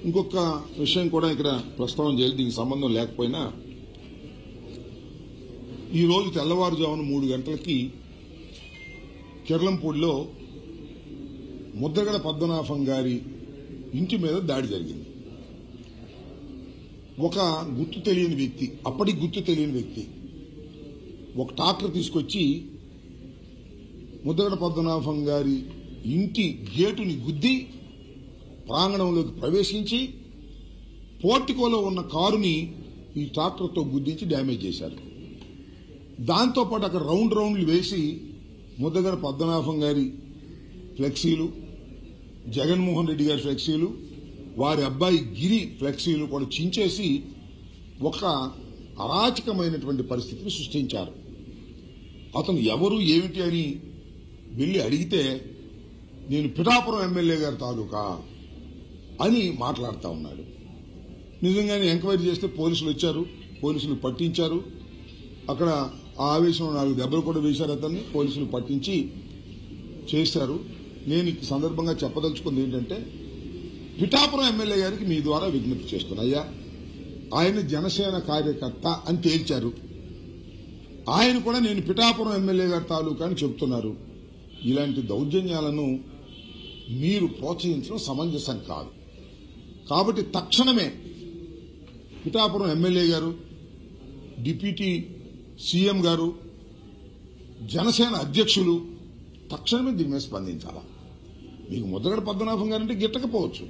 ఇంకొక విషయం కూడా ఇక్కడ ప్రస్తావన చేయాలి, దీనికి సంబంధం లేకపోయినా ఈ రోజు తెల్లవారుజామున 3 గంటలకి కిర్లంపూడిలో ముద్రగడ పద్మనాభం గారి ఇంటి మీద దాడి జరిగింది. ఒక గుర్తు తెలియని వ్యక్తి, అప్పటికి గుర్తు తెలియని వ్యక్తి ఒక ట్రాక్టర్ తీసుకొచ్చి ముద్రగడ పద్మనాభం గారి ఇంటి గేటుని గుద్ది ప్రాంగణంలోకి ప్రవేశించి పోర్టికోలో ఉన్న కారుని ఈ ట్రాక్టర్తో గుద్దించి డ్యామేజ్ చేశారు. దాంతోపాటు అక్కడ రౌండ్లు వేసి ముద్రగడ పద్మనాభం గారి ఫ్లెక్సీలు, జగన్మోహన్ రెడ్డి గారి ఫ్లెక్సీలు, వారి అబ్బాయి గిరి ఫ్లెక్సీలు కూడా చించేసి ఒక అరాచకమైనటువంటి పరిస్థితిని సృష్టించారు. అతను ఎవరు ఏమిటి అని వెళ్లి అడిగితే నేను పిఠాపురం ఎమ్మెల్యే గారి తాలూకా అని మాట్లాడుతూ ఉన్నాడు. నిజంగానే ఎంక్వైరీ చేస్తే పోలీసులు వచ్చారు, పోలీసులు పట్టించారు. అక్కడ ఆ ఆవేశంలో 4 దెబ్బలు కూడా వేశారు అతన్ని, పోలీసులు పట్టించి చేశారు. నేను ఈ సందర్భంగా చెప్పదలుచుకుంది ఏంటంటే, పిఠాపురం ఎమ్మెల్యే గారికి మీ ద్వారా విజ్ఞప్తి చేస్తున్నాయ్యా, ఆయన జనసేన కార్యకర్త అని తేల్చారు. ఆయన కూడా నేను పిఠాపురం ఎమ్మెల్యే గారి తాలూకా అని చెప్తున్నారు. ఇలాంటి దౌర్జన్యాలను మీరు ప్రోత్సహించడం సమంజసం కాదు. కాబట్టి తక్షణమే పిఠాపురం ఎమ్మెల్యే గారు, డిప్యూటీ సీఎం గారు, జనసేన అధ్యక్షులు తక్షణమే దీని మీద స్పందించాలా. మీకు ముద్రగడ పద్మనాభం గారు అంటే గిట్టకపోవచ్చు,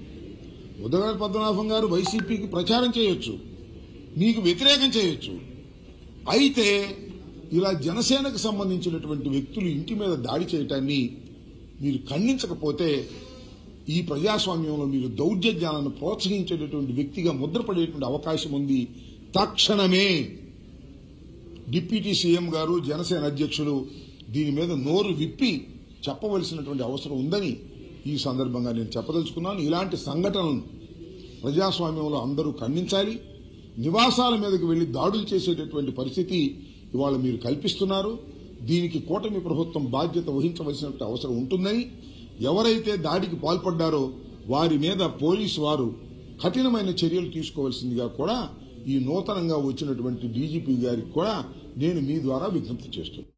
ముద్రగడ పద్మనాభం గారు వైసీపీకి ప్రచారం చేయొచ్చు, మీకు వ్యతిరేకం చేయొచ్చు. అయితే ఇలా జనసేనకు సంబంధించినటువంటి వ్యక్తులు ఇంటి మీద దాడి చేయటాన్ని మీరు ఖండించకపోతే ఈ ప్రజాస్వామ్యంలో మీరు దౌర్జన్యాలను ప్రోత్సహించేటటువంటి వ్యక్తిగా ముద్రపడేటువంటి అవకాశం ఉంది. తక్షణమే డిప్యూటీ సీఎం గారు, జనసేన అధ్యక్షులు దీని మీద నోరు విప్పి చెప్పవలసినటువంటి అవసరం ఉందని ఈ సందర్భంగా నేను చెప్పదలుచుకున్నాను. ఇలాంటి సంఘటనలను ప్రజాస్వామ్యంలో అందరూ ఖండించాలి. నివాసాల మీదకి వెళ్లి దాడులు చేసేటటువంటి పరిస్థితి ఇవాళ మీరు కల్పిస్తున్నారు. దీనికి కూటమి ప్రభుత్వం బాధ్యత వహించవలసిన అవసరం ఉంటుందని, ఎవరైతే దాడికి పాల్పడ్డారో వారి మీద పోలీసు వారు కఠినమైన చర్యలు తీసుకోవాల్సిందిగా కూడా ఈ నూతనంగా వచ్చినటువంటి డీజీపీ గారికి కూడా నేను మీ ద్వారా విజ్ఞప్తి చేస్తున్నాను.